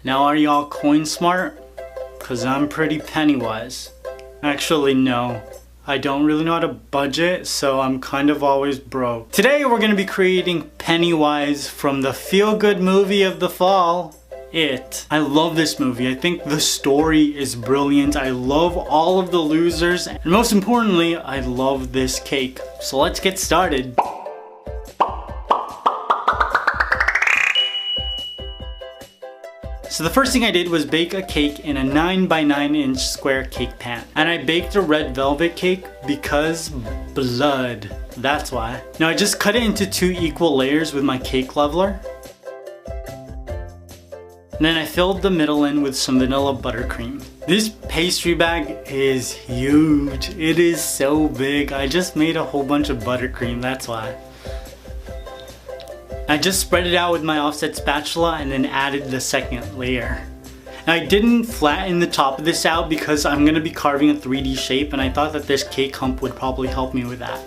Now are y'all coin smart? Cause I'm pretty Pennywise. Actually no, I don't really know how to budget, so I'm kind of always broke. Today we're gonna be creating Pennywise from the feel-good movie of the fall, It. I love this movie. I think the story is brilliant. I love all of the losers, and most importantly, I love this cake. So let's get started. So the first thing I did was bake a cake in a 9 by 9 inch square cake pan. And I baked a red velvet cake because blood. That's why. Now I just cut it into 2 equal layers with my cake leveler. And then I filled the middle in with some vanilla buttercream. This pastry bag is huge. It is so big. I just made a whole bunch of buttercream, that's why. I just spread it out with my offset spatula and then added the second layer. Now I didn't flatten the top of this out because I'm going to be carving a 3D shape, and I thought that this cake hump would probably help me with that.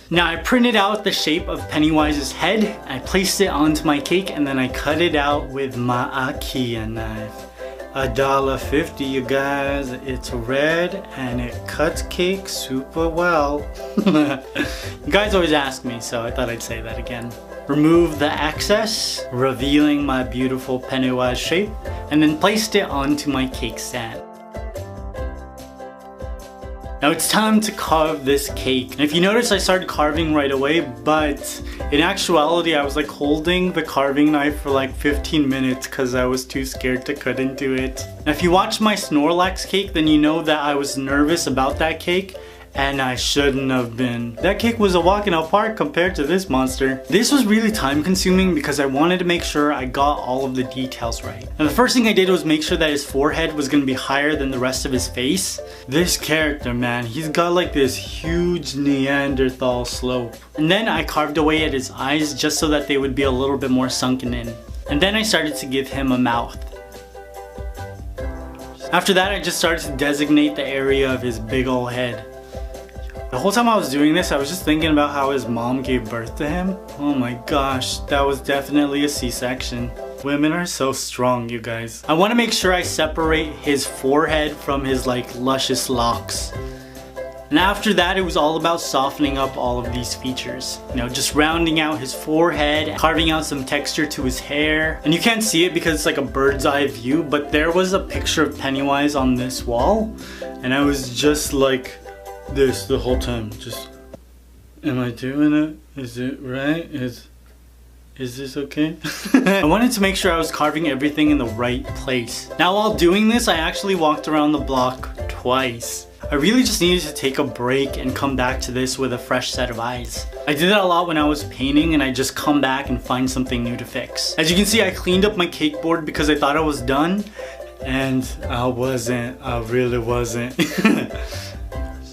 Now I printed out the shape of Pennywise's head, I placed it onto my cake, and then I cut it out with my IKEA knife. $1.50, you guys. It's red and it cuts cake super well. You guys always ask me, so I thought I'd say that again. Remove the excess, revealing my beautiful Pennywise shape, and then placed it onto my cake stand. Now it's time to carve this cake. And if you notice, I started carving right away, but in actuality I was like holding the carving knife for like 15 minutes because I was too scared to cut into it. Now if you watched my Snorlax cake, then you know that I was nervous about that cake, and I shouldn't have been. That cake was a walk in the park compared to this monster. This was really time consuming because I wanted to make sure I got all of the details right. And the first thing I did was make sure that his forehead was going to be higher than the rest of his face. This character, man, he's got like this huge Neanderthal slope. And then I carved away at his eyes just so that they would be a little bit more sunken in. And then I started to give him a mouth. After that, I just started to designate the area of his big old head. The whole time I was doing this, I was just thinking about how his mom gave birth to him. Oh my gosh, that was definitely a C-section. Women are so strong, you guys. I want to make sure I separate his forehead from his like luscious locks. And after that, it was all about softening up all of these features. You know, just rounding out his forehead, carving out some texture to his hair. And you can't see it because it's like a bird's eye view, but there was a picture of Pennywise on this wall. And I was just like this the whole time. Just, am I doing it? Is it right? Is this okay? I wanted to make sure I was carving everything in the right place. Now while doing this, I actually walked around the block twice. I really just needed to take a break and come back to this with a fresh set of eyes. I did that a lot when I was painting, and I just come back and find something new to fix. As you can see, I cleaned up my cake board because I thought I was done, and I wasn't. I really wasn't.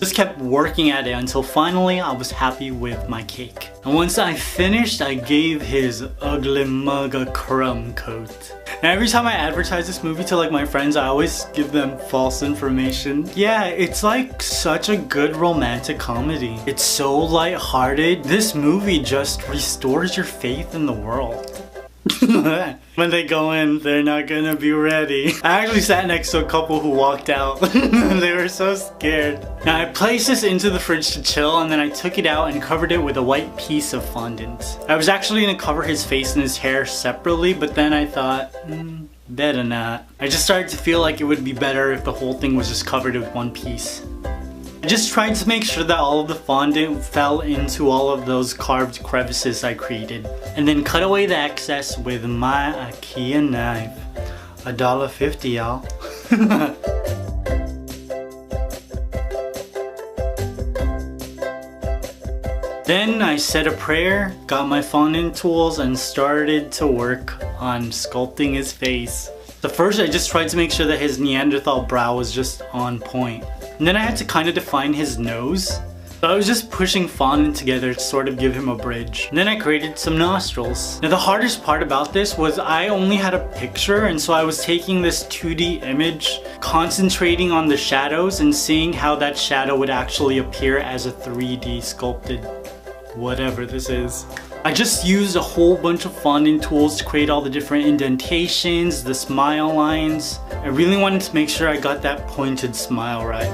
Just kept working at it until finally I was happy with my cake. And once I finished, I gave his ugly mug a crumb coat. Now every time I advertise this movie to like my friends, I always give them false information. Yeah, it's like such a good romantic comedy. It's so lighthearted. This movie just restores your faith in the world. When they go in, they're not gonna be ready. I actually sat next to a couple who walked out. They were so scared. Now I placed this into the fridge to chill, and then I took it out and covered it with a white piece of fondant. I was actually gonna cover his face and his hair separately, but then I thought, better not. I just started to feel like it would be better if the whole thing was just covered with one piece. I just tried to make sure that all of the fondant fell into all of those carved crevices I created, and then cut away the excess with my IKEA knife. $1.50, y'all. Then I said a prayer, got my fondant tools, and started to work on sculpting his face. So first I just tried to make sure that his Neanderthal brow was just on point. And then I had to kind of define his nose. So I was just pushing fondant together to sort of give him a bridge. And then I created some nostrils. Now the hardest part about this was I only had a picture, and so I was taking this 2D image, concentrating on the shadows and seeing how that shadow would actually appear as a 3D sculpted whatever this is. I just used a whole bunch of fondant tools to create all the different indentations, the smile lines. I really wanted to make sure I got that pointed smile right.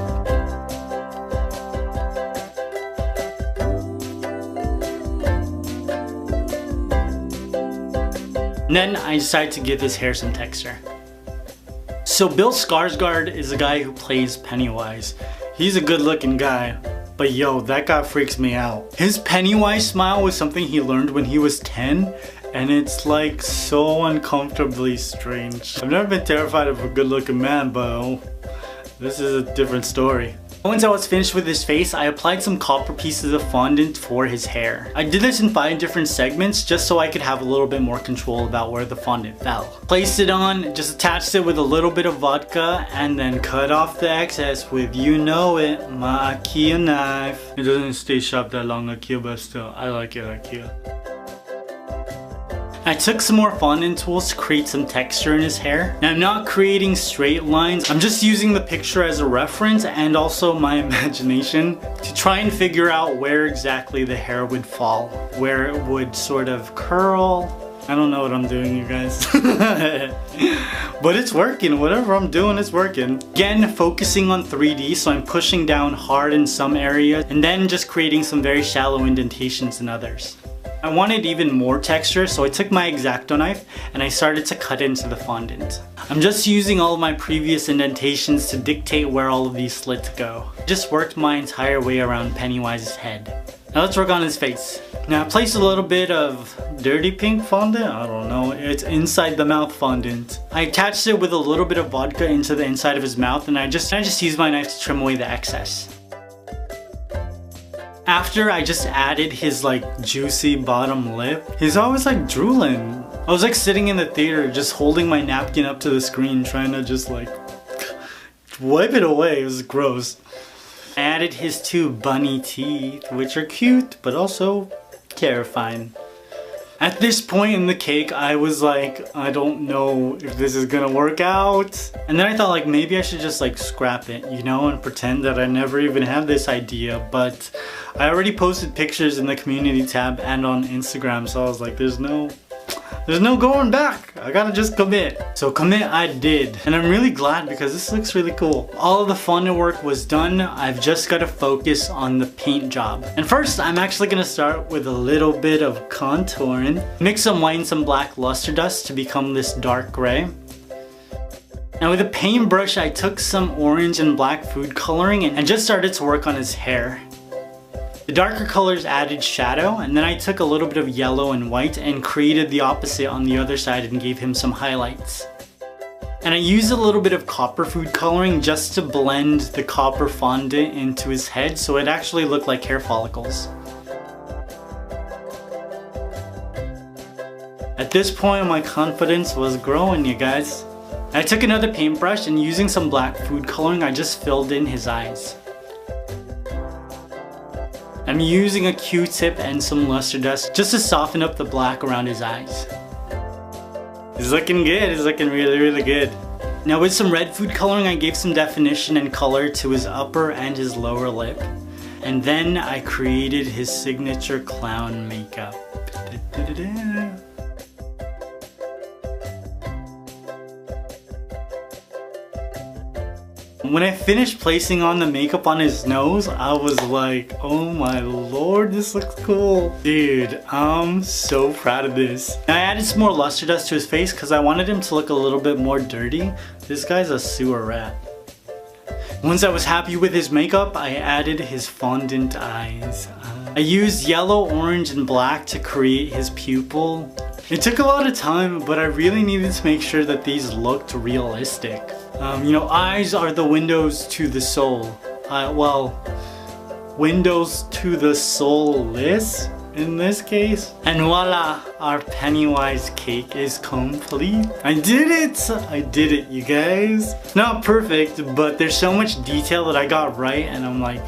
And then I decided to give his hair some texture. So Bill Skarsgård is a guy who plays Pennywise. He's a good looking guy, but yo, that guy freaks me out. His Pennywise smile was something he learned when he was 10, and it's like so uncomfortably strange. I've never been terrified of a good looking man, but oh, this is a different story. Once I was finished with his face, I applied some copper pieces of fondant for his hair. I did this in 5 different segments just so I could have a little bit more control about where the fondant fell. Placed it on, just attached it with a little bit of vodka, and then cut off the excess with, you know it, my IKEA knife. It doesn't stay sharp that long, IKEA, but still, I like it, IKEA. I took some more fondant tools to create some texture in his hair. Now I'm not creating straight lines, I'm just using the picture as a reference and also my imagination to try and figure out where exactly the hair would fall, where it would sort of curl. I don't know what I'm doing, you guys. But it's working, whatever I'm doing is working. Again, focusing on 3D, so I'm pushing down hard in some areas and then just creating some very shallow indentations in others. I wanted even more texture, so I took my X-Acto knife and I started to cut into the fondant. I'm just using all of my previous indentations to dictate where all of these slits go. I just worked my entire way around Pennywise's head. Now let's work on his face. Now I placed a little bit of dirty pink fondant, I don't know, it's inside the mouth fondant. I attached it with a little bit of vodka into the inside of his mouth, and I just used my knife to trim away the excess. After I just added his like juicy bottom lip, he's always like drooling. I was like sitting in the theater just holding my napkin up to the screen trying to just like wipe it away. It was gross. I added his 2 bunny teeth, which are cute but also terrifying. At this point in the cake, I was like, I don't know if this is gonna work out. And then I thought like maybe I should just like scrap it, you know, and pretend that I never even had this idea. But I already posted pictures in the community tab and on Instagram, so I was like, there's no going back. I gotta just commit. So commit I did. And I'm really glad because this looks really cool. All of the fondant work was done. I've just gotta focus on the paint job. And first, I'm actually gonna start with a little bit of contouring. Mix some white and some black luster dust to become this dark gray. Now with a paintbrush, I took some orange and black food coloring and just started to work on his hair. The darker colors added shadow, and then I took a little bit of yellow and white and created the opposite on the other side and gave him some highlights. And I used a little bit of copper food coloring just to blend the copper fondant into his head so it actually looked like hair follicles. At this point, my confidence was growing, you guys. I took another paintbrush and using some black food coloring, I just filled in his eyes. I'm using a Q-tip and some luster dust just to soften up the black around his eyes. It's looking good, it's looking really, really good. Now with some red food coloring, I gave some definition and color to his upper and his lower lip. And then I created his signature clown makeup. When I finished placing on the makeup on his nose, I was like, oh my lord, this looks cool. Dude, I'm so proud of this. Now I added some more luster dust to his face because I wanted him to look a little bit more dirty. This guy's a sewer rat. Once I was happy with his makeup, I added his fondant eyes. I used yellow, orange, and black to create his pupil. It took a lot of time, but I really needed to make sure that these looked realistic. You know, eyes are the windows to the soul. Well, windows to the soulless in this case. And voila, our Pennywise cake is complete. I did it, you guys. Not perfect, but there's so much detail that I got right, and I'm like,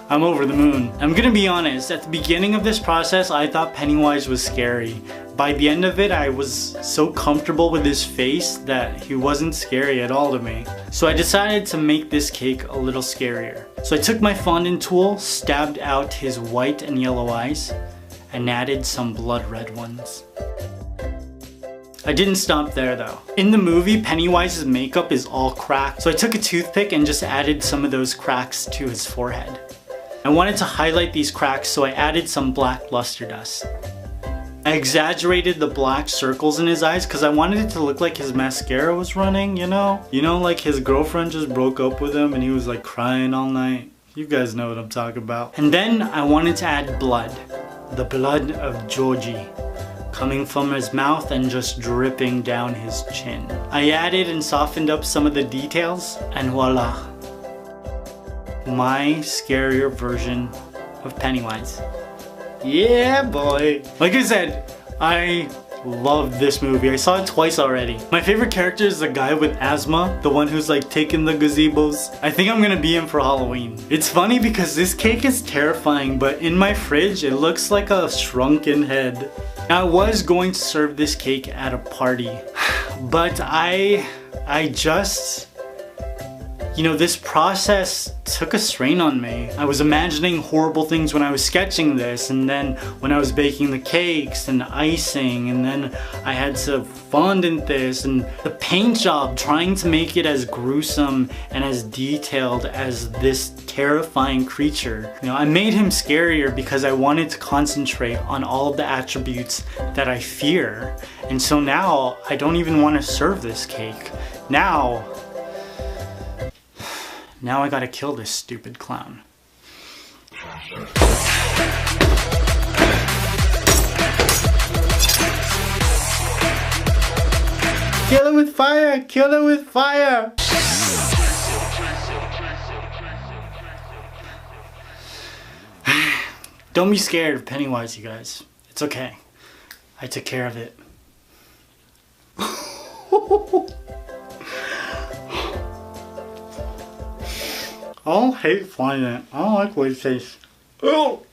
I'm over the moon. I'm gonna be honest, at the beginning of this process, I thought Pennywise was scary. By the end of it, I was so comfortable with his face that he wasn't scary at all to me. So I decided to make this cake a little scarier. So I took my fondant tool, stabbed out his white and yellow eyes, and added some blood red ones. I didn't stop there though. In the movie, Pennywise's makeup is all cracked, so I took a toothpick and just added some of those cracks to his forehead. I wanted to highlight these cracks, so I added some black luster dust. I exaggerated the black circles in his eyes because I wanted it to look like his mascara was running, you know? You know, like his girlfriend just broke up with him and he was like crying all night. You guys know what I'm talking about. And then I wanted to add blood. The blood of Georgie, coming from his mouth and just dripping down his chin. I added and softened up some of the details, and voila. My scarier version of Pennywise. Yeah, boy. Like I said, I love this movie. I saw it twice already. My favorite character is the guy with asthma, the one who's like taking the gazebos. I think I'm gonna be him for Halloween. It's funny because this cake is terrifying, but in my fridge, it looks like a shrunken head. Now, I was going to serve this cake at a party, but I just, you know, this process took a strain on me. I was imagining horrible things when I was sketching this, and then when I was baking the cakes and icing, and then I had to fondant this, and the paint job, trying to make it as gruesome and as detailed as this terrifying creature. You know, I made him scarier because I wanted to concentrate on all of the attributes that I fear. And so now I don't even want to serve this cake. Now I gotta kill this stupid clown. Kill it with fire! Kill it with fire! Don't be scared of Pennywise, you guys. It's okay. I took care of it. I hate flying it. I don't like the way it tastes. Oh!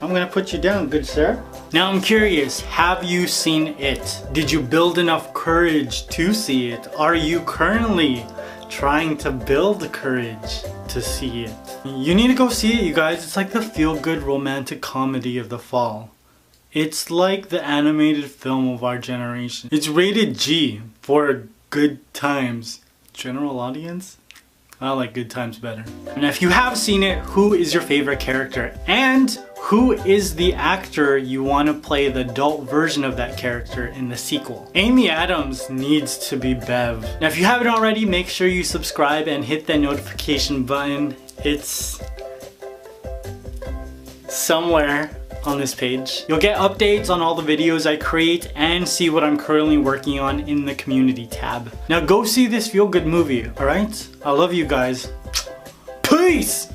I'm gonna put you down, good sir. Now I'm curious, have you seen it? Did you build enough courage to see it? Are you currently trying to build courage to see it? You need to go see it, you guys. It's like the feel-good romantic comedy of the fall. It's like the animated film of our generation. It's rated G for good times. General audience? I like good times better. And if you have seen it, who is your favorite character? And who is the actor you want to play the adult version of that character in the sequel? Amy Adams needs to be Bev. Now if you haven't already, make sure you subscribe and hit that notification button. It's somewhere on this page. You'll get updates on all the videos I create and see what I'm currently working on in the community tab. Now go see this feel-good movie, alright? I love you guys. Peace!